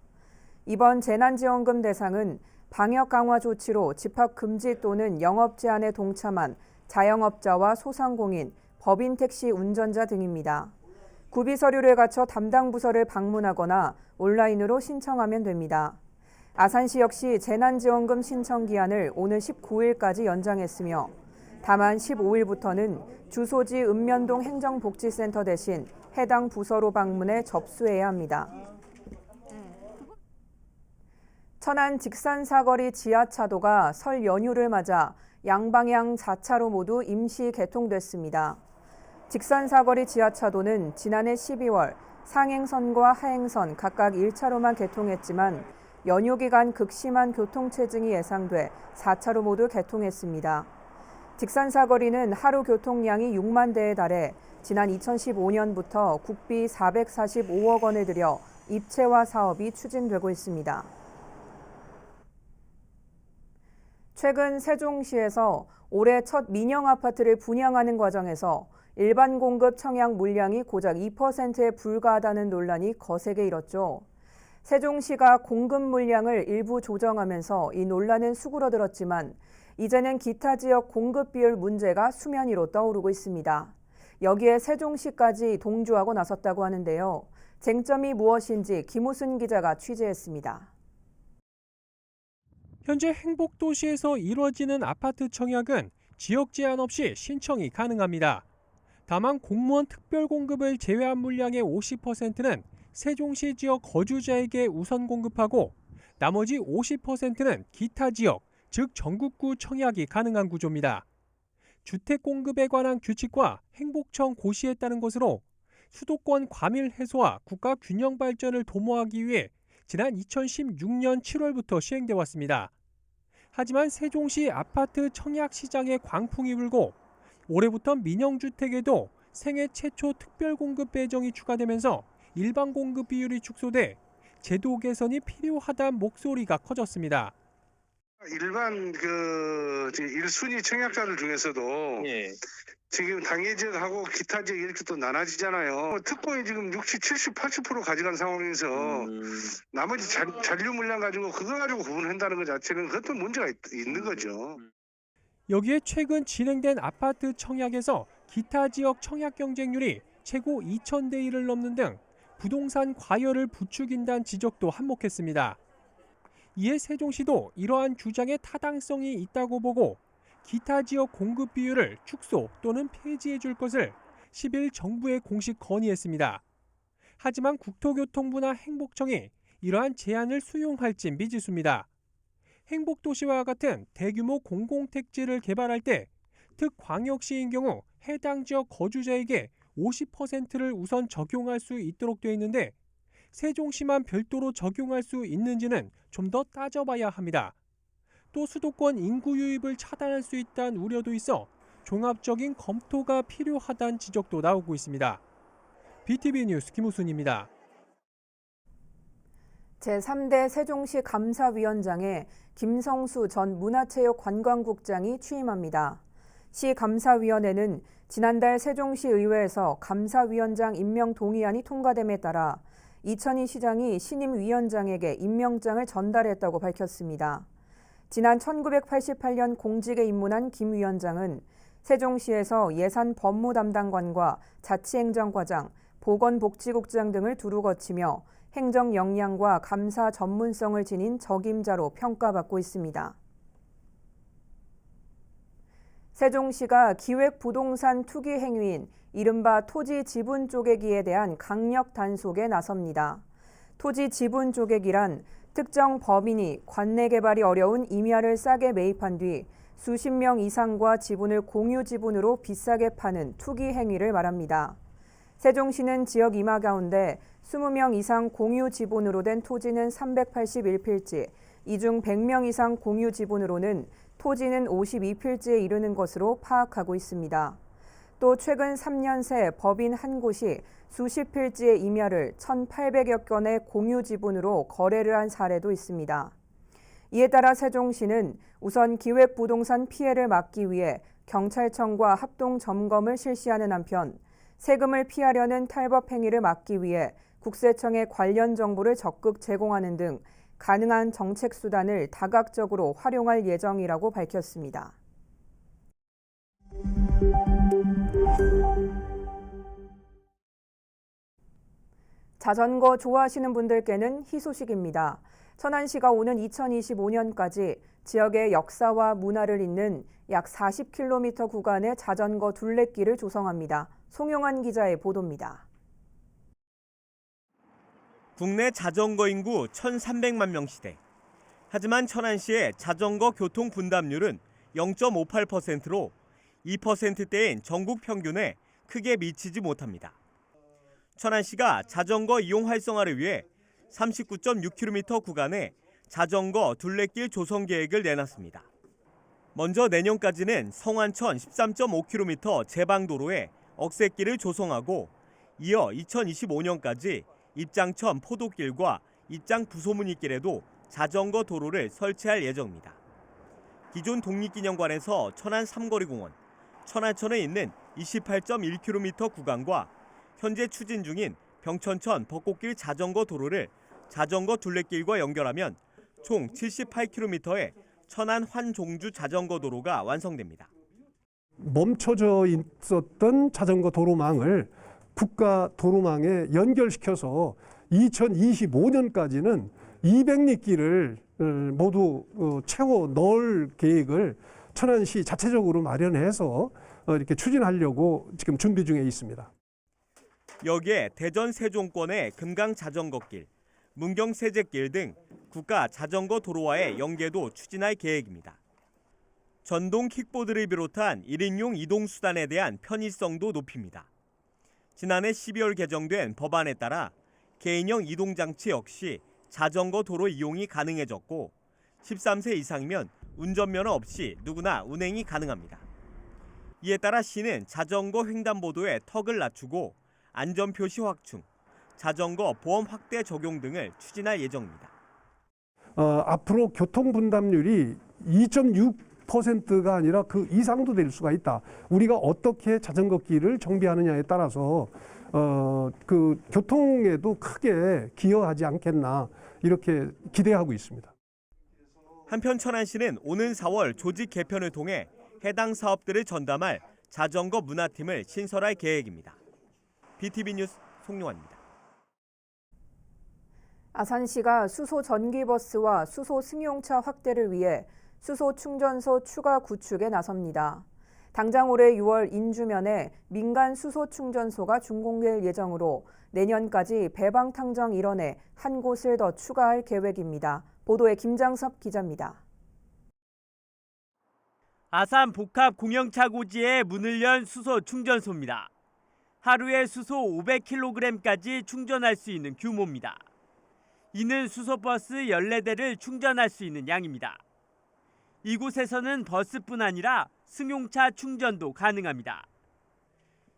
S1: 이번 재난지원금 대상은 방역 강화 조치로 집합 금지 또는 영업 제한에 동참한 자영업자와 소상공인, 법인 택시 운전자 등입니다. 구비 서류를 갖춰 담당 부서를 방문하거나 온라인으로 신청하면 됩니다. 아산시 역시 재난지원금 신청 기한을 오는 19일까지 연장했으며 다만 15일부터는 주소지 읍면동 행정복지센터 대신 해당 부서로 방문해 접수해야 합니다. 천안 직산사거리 지하차도가 설 연휴를 맞아 양방향 4차로 모두 임시 개통됐습니다. 직산사거리 지하차도는 지난해 12월 상행선과 하행선 각각 1차로만 개통했지만 연휴 기간 극심한 교통체증이 예상돼 4차로 모두 개통했습니다. 직산사거리는 하루 교통량이 6만 대에 달해 지난 2015년부터 국비 445억 원을 들여 입체화 사업이 추진되고 있습니다. 최근 세종시에서 올해 첫 민영 아파트를 분양하는 과정에서 일반 공급 청약 물량이 고작 2%에 불과하다는 논란이 거세게 일었죠. 세종시가 공급 물량을 일부 조정하면서 이 논란은 수그러들었지만 이제는 기타 지역 공급 비율 문제가 수면 위로 떠오르고 있습니다. 여기에 세종시까지 동조하고 나섰다고 하는데요. 쟁점이 무엇인지 김우순 기자가 취재했습니다.
S7: 현재 행복도시에서 이루어지는 아파트 청약은 지역 제한 없이 신청이 가능합니다. 다만 공무원 특별 공급을 제외한 물량의 50%는 세종시 지역 거주자에게 우선 공급하고 나머지 50%는 기타 지역, 즉 전국구 청약이 가능한 구조입니다. 주택 공급에 관한 규칙과 행복청 고시에 따른 것으로 수도권 과밀 해소와 국가 균형 발전을 도모하기 위해 지난 2016년 7월부터 시행돼 왔습니다. 하지만 세종시 아파트 청약 시장에 광풍이 불고 올해부터 민영주택에도 생애 최초 특별 공급 배정이 추가되면서 일반 공급 비율이 축소돼 제도 개선이 필요하다는 목소리가 커졌습니다.
S8: 일반 1순위 청약자들 중에서도 지금 당해 지역하고 기타 지역 이렇게 또 나눠지잖아요. 특권이 지금 60, 70, 80% 가져간 상황에서 나머지 잔류 물량 가지고 그거 가지고 구분한다는 것 자체는 그것도 문제가 있는 거죠.
S7: 여기에 최근 진행된 아파트 청약에서 기타 지역 청약 경쟁률이 최고 2,000대 1을 넘는 등 부동산 과열을 부추긴다는 지적도 한몫했습니다. 이에 세종시도 이러한 주장에 타당성이 있다고 보고 기타 지역 공급 비율을 축소 또는 폐지해 줄 것을 10일 정부에 공식 건의했습니다. 하지만 국토교통부나 행복청이 이러한 제안을 수용할지 미지수입니다. 행복도시와 같은 대규모 공공택지를 개발할 때 특광역시인 경우 해당 지역 거주자에게 50%를 우선 적용할 수 있도록 되어 있는데 세종시만 별도로 적용할 수 있는지는 좀 더 따져봐야 합니다. 또 수도권 인구 유입을 차단할 수 있다는 우려도 있어 종합적인 검토가 필요하다는 지적도 나오고 있습니다. BTV 뉴스 김우순입니다.
S1: 제3대 세종시 감사위원장에 김성수 전 문화체육관광국장이 취임합니다. 시 감사위원회는 지난달 세종시 의회에서 감사위원장 임명 동의안이 통과됨에 따라 이천희 시장이 신임 위원장에게 임명장을 전달했다고 밝혔습니다. 지난 1988년 공직에 입문한 김 위원장은 세종시에서 예산 법무 담당관과 자치행정과장, 보건복지국장 등을 두루 거치며 행정 역량과 감사 전문성을 지닌 적임자로 평가받고 있습니다. 세종시가 기획부동산 투기 행위인 이른바 토지 지분 쪼개기에 대한 강력 단속에 나섭니다. 토지 지분 쪼개기란 특정 범인이 관내 개발이 어려운 임야를 싸게 매입한 뒤 수십 명 이상과 지분을 공유 지분으로 비싸게 파는 투기 행위를 말합니다. 세종시는 지역 임야 가운데 20명 이상 공유 지분으로 된 토지는 381필지, 이 중 100명 이상 공유 지분으로는 토지는 52필지에 이르는 것으로 파악하고 있습니다. 또 최근 3년 새 법인 한 곳이 수십 필지의 임야를 1,800여 건의 공유 지분으로 거래를 한 사례도 있습니다. 이에 따라 세종시는 우선 기획부동산 피해를 막기 위해 경찰청과 합동 점검을 실시하는 한편 세금을 피하려는 탈법 행위를 막기 위해 국세청에 관련 정보를 적극 제공하는 등 가능한 정책 수단을 다각적으로 활용할 예정이라고 밝혔습니다. 자전거 좋아하시는 분들께는 희소식입니다. 천안시가 오는 2025년까지 지역의 역사와 문화를 잇는 약 40km 구간의 자전거 둘레길을 조성합니다. 송용환 기자의 보도입니다.
S4: 국내 자전거 인구 1,300만 명 시대. 하지만 천안시의 자전거 교통 분담률은 0.58%로 2%대인 전국 평균에 크게 미치지 못합니다. 천안시가 자전거 이용 활성화를 위해 39.6km 구간의 자전거 둘레길 조성 계획을 내놨습니다. 먼저 내년까지는 성안천 13.5km 제방도로에 억새길을 조성하고 이어 2025년까지 입장천 포도길과 입장 부소무늬길에도 자전거 도로를 설치할 예정입니다. 기존 독립기념관에서 천안 삼거리공원, 천안천에 있는 28.1km 구간과 현재 추진 중인 병천천 벚꽃길 자전거 도로를 자전거 둘레길과 연결하면 총 78km의 천안 환종주 자전거 도로가 완성됩니다.
S9: 멈춰져 있었던 자전거 도로망을 국가 도로망에 연결시켜서 2025년까지는 200리길을 모두 채워 넣을 계획을 천안시 자체적으로 마련해서 이렇게 추진하려고 지금 준비 중에 있습니다.
S4: 여기에 대전 세종권의 금강 자전거길, 문경 세제길 등 국가 자전거 도로와의 연계도 추진할 계획입니다. 전동 킥보드를 비롯한 1인용 이동수단에 대한 편의성도 높입니다. 지난해 12월 개정된 법안에 따라 개인형 이동장치 역시 자전거 도로 이용이 가능해졌고 13세 이상이면 운전면허 없이 누구나 운행이 가능합니다. 이에 따라 시는 자전거 횡단보도의 턱을 낮추고 안전표시 확충, 자전거 보험 확대 적용 등을 추진할 예정입니다.
S9: 앞으로 교통 분담률이 2.6%가 아니라 그 이상도 될 수가 있다. 우리가 어떻게 자전거 길을 정비하느냐에 따라서 그 교통에도 크게 기여하지 않겠나 이렇게 기대하고 있습니다.
S4: 한편 천안시는 오는 4월 조직 개편을 통해 해당 사업들을 전담할 자전거 문화팀을 신설할 계획입니다. BTV 뉴스 송용환입니다.
S1: 아산시가 수소 전기버스와 수소 승용차 확대를 위해 수소 충전소 추가 구축에 나섭니다. 당장 올해 6월 인주면에 민간 수소 충전소가 준공될 예정으로 내년까지 배방탕정 일원에 한 곳을 더 추가할 계획입니다. 보도에 김장섭 기자입니다.
S2: 아산 복합 공영차 고지에 문을 연 수소 충전소입니다. 하루에 수소 500kg까지 충전할 수 있는 규모입니다. 이는 수소버스 14대를 충전할 수 있는 양입니다. 이곳에서는 버스뿐 아니라 승용차 충전도 가능합니다.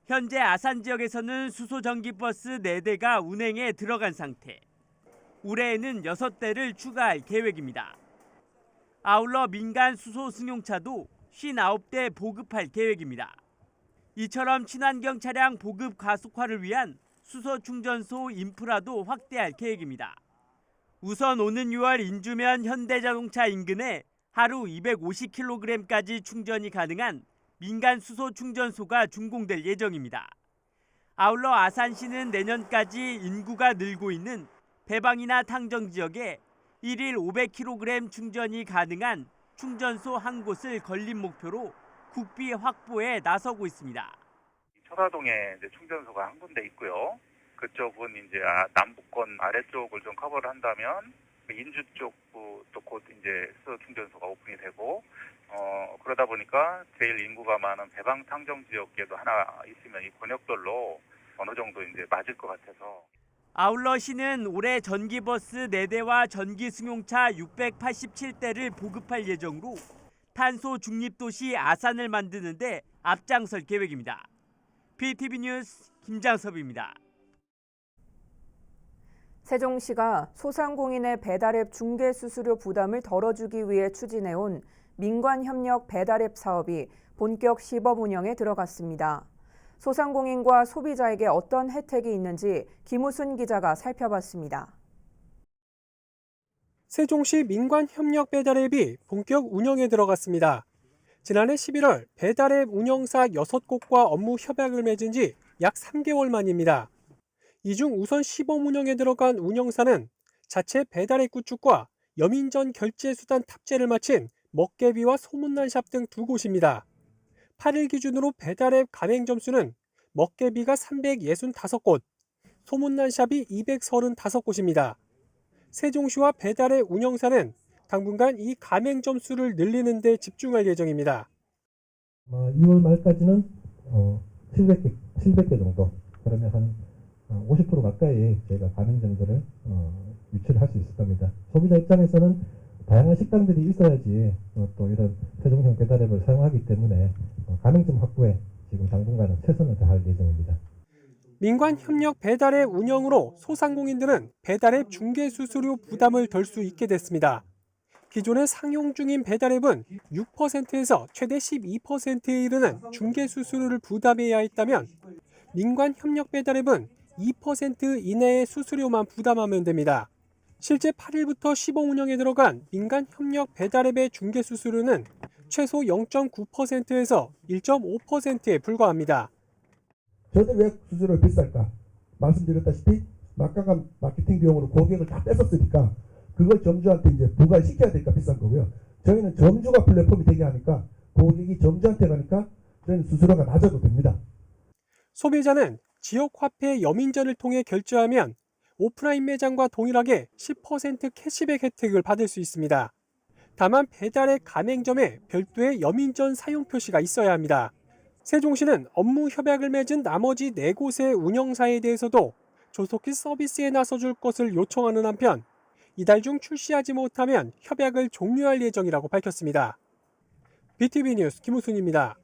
S2: 현재 아산 지역에서는 수소 전기버스 4대가 운행에 들어간 상태. 올해에는 6대를 추가할 계획입니다. 아울러 민간 수소 승용차도 59대 보급할 계획입니다. 이처럼 친환경 차량 보급 가속화를 위한 수소 충전소 인프라도 확대할 계획입니다. 우선 오는 6월 인주면 현대자동차 인근에 하루 250kg까지 충전이 가능한 민간 수소 충전소가 준공될 예정입니다. 아울러 아산시는 내년까지 인구가 늘고 있는 배방이나 탕정 지역에 1일 500kg 충전이 가능한 충전소 한 곳을 건립 목표로 국비 확보에 나서고 있습니다.
S10: 철화동에 이제 충전소가 한 군데 있고요. 그쪽은 이제 남부권 아래쪽을 좀 커버를 한다면 인주 쪽도 곧 이제 수소 충전소가 오픈이 되고 그러다 보니까 제일 인구가 많은 배방 탕정 지역에도 하나 있으면 이 권역별로 어느 정도 이제 맞을 것 같아서.
S2: 아울러 시는 올해 전기버스 4대와 전기승용차 687대를 보급할 예정으로 탄소 중립도시 아산을 만드는 데 앞장설 계획입니다. BTV 뉴스 김장섭입니다.
S1: 세종시가 소상공인의 배달앱 중개 수수료 부담을 덜어주기 위해 추진해온 민관협력 배달앱 사업이 본격 시범 운영에 들어갔습니다. 소상공인과 소비자에게 어떤 혜택이 있는지 김우순 기자가 살펴봤습니다.
S7: 세종시 민관협력 배달앱이 본격 운영에 들어갔습니다. 지난해 11월 배달앱 운영사 6곳과 업무 협약을 맺은 지 약 3개월 만입니다. 이 중 우선 시범 운영에 들어간 운영사는 자체 배달앱 구축과 여민전 결제 수단 탑재를 마친 먹개비와 소문난샵 등 2곳입니다. 8일 기준으로 배달앱 가맹 점수는 먹개비가 365곳, 소문난샵이 235곳입니다. 세종시와 배달앱 운영사는 당분간 이 가맹 점수를 늘리는 데 집중할 예정입니다.
S11: 2월 말까지는 700개 정도, 그러면 한 50% 가까이 저희가 가맹점들을 유치를 할 수 있을 겁니다. 소비자 입장에서는 다양한 식당들이 있어야지 또 이런 세종형 배달앱을 사용하기 때문에 가맹점 확보에 지금 당분간은 최선을 다할 예정입니다.
S7: 민관협력 배달앱 운영으로 소상공인들은 배달앱 중개 수수료 부담을 덜 수 있게 됐습니다. 기존에 상용 중인 배달앱은 6%에서 최대 12%에 이르는 중개 수수료를 부담해야 했다면 민관협력 배달앱은 2% 이내의 수수료만 부담하면 됩니다. 실제 8일부터 시범 운영에 들어간 민간협력 배달앱의 중개 수수료는 최소 0.9%에서 1.5%에 불과합니다.
S16: 저도 왜 수수료를 비쌀까? 말씀드렸다시피 막강한 마케팅 비용으로 고객을 다 뺏었으니까 그걸 점주한테 이제 부과를 시켜야 되니까 비싼 거고요. 저희는 점주가 플랫폼이 되게 하니까 고객이 점주한테 가니까 저희는 수수료가 낮아도 됩니다.
S7: 소비자는 지역화폐 여민전을 통해 결제하면 오프라인 매장과 동일하게 10% 캐시백 혜택을 받을 수 있습니다. 다만 배달앱 가맹점에 별도의 여민전 사용 표시가 있어야 합니다. 세종시는 업무 협약을 맺은 나머지 4곳의 운영사에 대해서도 조속히 서비스에 나서줄 것을 요청하는 한편 이달 중 출시하지 못하면 협약을 종료할 예정이라고 밝혔습니다. BTV 뉴스 김우순입니다.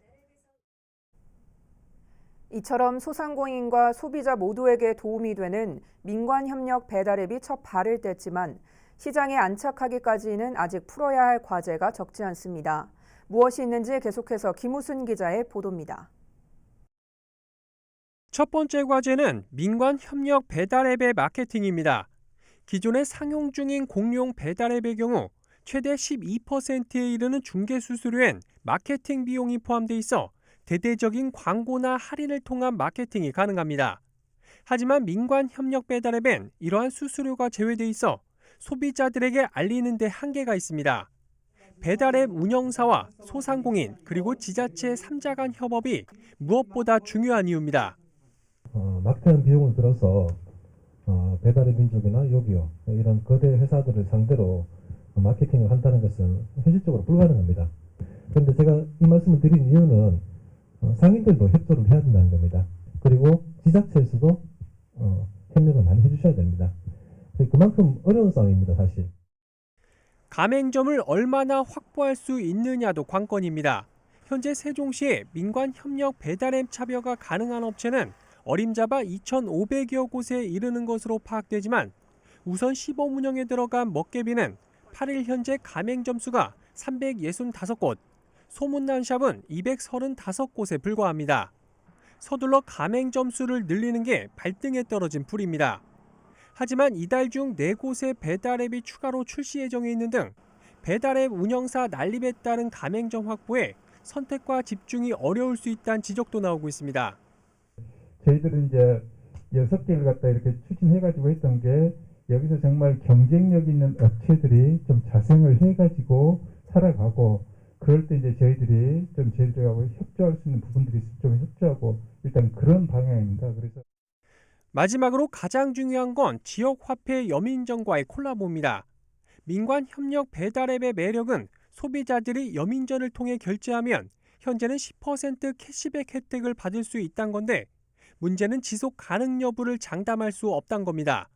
S1: 이처럼 소상공인과 소비자 모두에게 도움이 되는 민관협력 배달앱이 첫 발을 뗐지만 시장에 안착하기까지는 아직 풀어야 할 과제가 적지 않습니다. 무엇이 있는지 계속해서 김우순 기자의 보도입니다.
S7: 첫 번째 과제는 민관협력 배달앱의 마케팅입니다. 기존에 상용 중인 공용 배달앱의 경우 최대 12%에 이르는 중개 수수료엔 마케팅 비용이 포함돼 있어 대대적인 광고나 할인을 통한 마케팅이 가능합니다. 하지만 민관협력 배달앱엔 이러한 수수료가 제외돼 있어 소비자들에게 알리는 데 한계가 있습니다. 배달앱 운영사와 소상공인 그리고 지자체 3자 간 협업이 무엇보다 중요한 이유입니다.
S11: 막대한 비용을 들어서 배달의 민족이나 요기요 이런 거대 회사들을 상대로 마케팅을 한다는 것은 현실적으로 불가능합니다. 그런데 제가 이 말씀을 드린 이유는 상인들도 협조를 해야 된다는 겁니다. 그리고 지자체에서도 협력을 많이 해주셔야 됩니다. 그만큼 어려운 싸움입니다, 사실.
S7: 가맹점을 얼마나 확보할 수 있느냐도 관건입니다. 현재 세종시에 민관협력 배달앱 참여가 가능한 업체는 어림잡아 2,500여 곳에 이르는 것으로 파악되지만 우선 시범 운영에 들어간 먹개비는 8일 현재 가맹점 수가 365곳, 소문난샵은 235곳에 불과합니다. 서둘러 가맹점 수를 늘리는 게 발등에 떨어진 불입니다. 하지만 이달 중 4곳의 배달앱이 추가로 출시 예정에 있는 등 배달앱 운영사 난립에 따른 가맹점 확보에 선택과 집중이 어려울 수 있다는 지적도 나오고 있습니다.
S12: 저희들은 이제 6개를 갖다 이렇게 추진해가지고 했던 게 여기서 정말 경쟁력 있는 업체들이 좀 자생을 해가지고 살아가고 그럴 때 이제 저희들이 좀 저희들하고 협조할 수 있는 부분들이 있으면 좀 협조하고 일단 그런 방향입니다. 그래서
S7: 마지막으로 가장 중요한 건 지역화폐 여민전과의 콜라보입니다. 민관 협력 배달앱의 매력은 소비자들이 여민전을 통해 결제하면 현재는 10% 캐시백 혜택을 받을 수 있다는 건데 문제는 지속 가능 여부를 장담할 수 없다는 겁니다.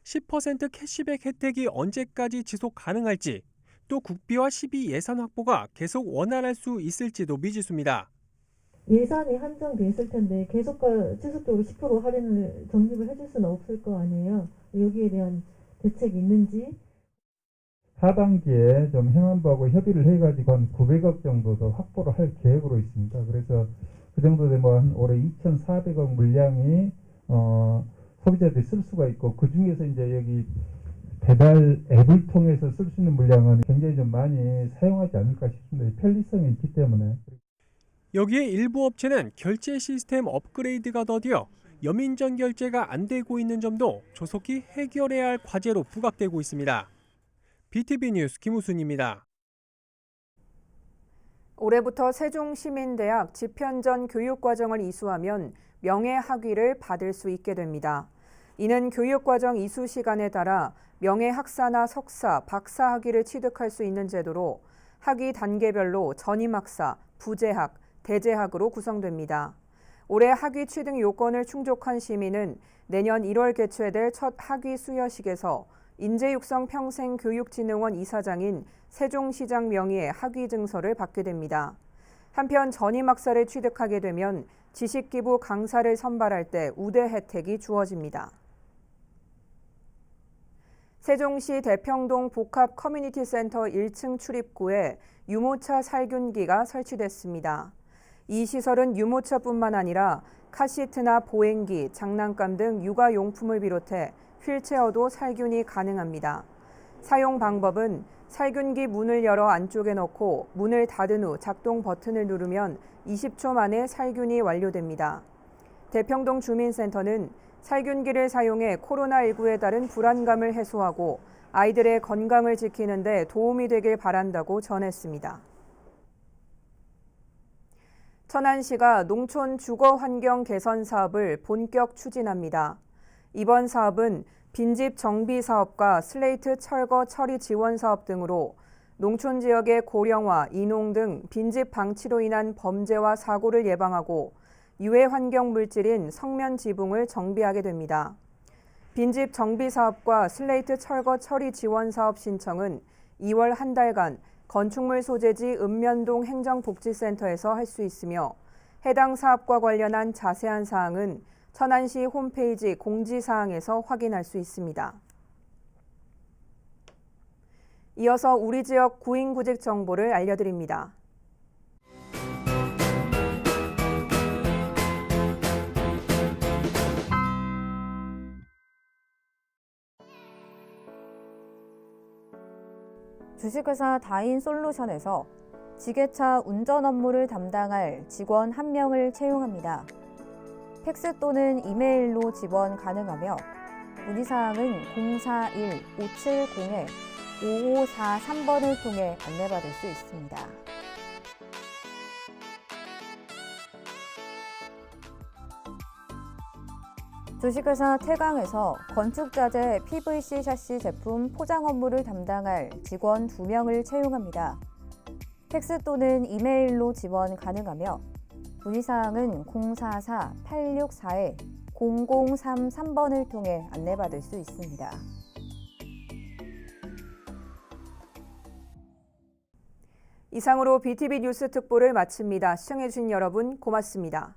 S7: 10% 캐시백 혜택이 언제까지 지속 가능할지 또 국비와 시비 예산 확보가 계속 원활할 수 있을지도 미지수입니다.
S13: 예산이 한정돼 있을 텐데 계속 지속적으로 10% 할인을 적립을 해줄 수는 없을 거 아니에요. 여기에 대한 대책이 있는지.
S12: 하반기에 좀 행안부하고 협의를 해가지고 한 900억 정도 더 확보를 할 계획으로 있습니다. 그래서 그 정도 되면 한 올해 2,400억 물량이 소비자들이 쓸 수가 있고 그 중에서 이제 여기 배달 앱을 통해서 쓸 수 있는 물량은 굉장히 좀 많이 사용하지 않을까 싶습니다. 편리성이 있기 때문에.
S7: 여기에 일부 업체는 결제 시스템 업그레이드가 더디어 여민전 결제가 안 되고 있는 점도 조속히 해결해야 할 과제로 부각되고 있습니다. BTV 뉴스 김우순입니다.
S1: 올해부터 세종시민대학 집현전 교육과정을 이수하면 명예학위를 받을 수 있게 됩니다. 이는 교육과정 이수 시간에 따라 명예학사나 석사, 박사 학위를 취득할 수 있는 제도로 학위 단계별로 전임학사, 부재학, 대재학으로 구성됩니다. 올해 학위 취득 요건을 충족한 시민은 내년 1월 개최될 첫 학위 수여식에서 인재육성평생교육진흥원 이사장인 세종시장 명의의 학위 증서를 받게 됩니다. 한편 전임학사를 취득하게 되면 지식기부 강사를 선발할 때 우대 혜택이 주어집니다. 세종시 대평동 복합 커뮤니티센터 1층 출입구에 유모차 살균기가 설치됐습니다. 이 시설은 유모차뿐만 아니라 카시트나 보행기, 장난감 등 육아용품을 비롯해 휠체어도 살균이 가능합니다. 사용 방법은 살균기 문을 열어 안쪽에 넣고 문을 닫은 후 작동 버튼을 누르면 20초 만에 살균이 완료됩니다. 대평동 주민센터는 살균기를 사용해 코로나19에 따른 불안감을 해소하고 아이들의 건강을 지키는 데 도움이 되길 바란다고 전했습니다. 천안시가 농촌 주거 환경 개선 사업을 본격 추진합니다. 이번 사업은 빈집 정비 사업과 슬레이트 철거 처리 지원 사업 등으로 농촌 지역의 고령화, 인농 등 빈집 방치로 인한 범죄와 사고를 예방하고 유해 환경 물질인 성면 지붕을 정비하게 됩니다. 빈집 정비 사업과 슬레이트 철거 처리 지원 사업 신청은 2월 한 달간 건축물 소재지 읍면동 행정복지센터에서 할 수 있으며 해당 사업과 관련한 자세한 사항은 천안시 홈페이지 공지사항에서 확인할 수 있습니다. 이어서 우리 지역 구인구직 정보를 알려드립니다.
S14: 주식회사 다인솔루션에서 지게차 운전 업무를 담당할 직원 1명을 채용합니다. 팩스 또는 이메일로 지원 가능하며 문의사항은 041-570-5543번을 통해 안내받을 수 있습니다. 주식회사 태강에서 건축자재 PVC 샤시 제품 포장 업무를 담당할 직원 2명을 채용합니다. 팩스 또는 이메일로 지원 가능하며 문의사항은 044-864-0033번을 통해 안내받을 수 있습니다.
S1: 이상으로 BTV 뉴스 특보를 마칩니다. 시청해주신 여러분 고맙습니다.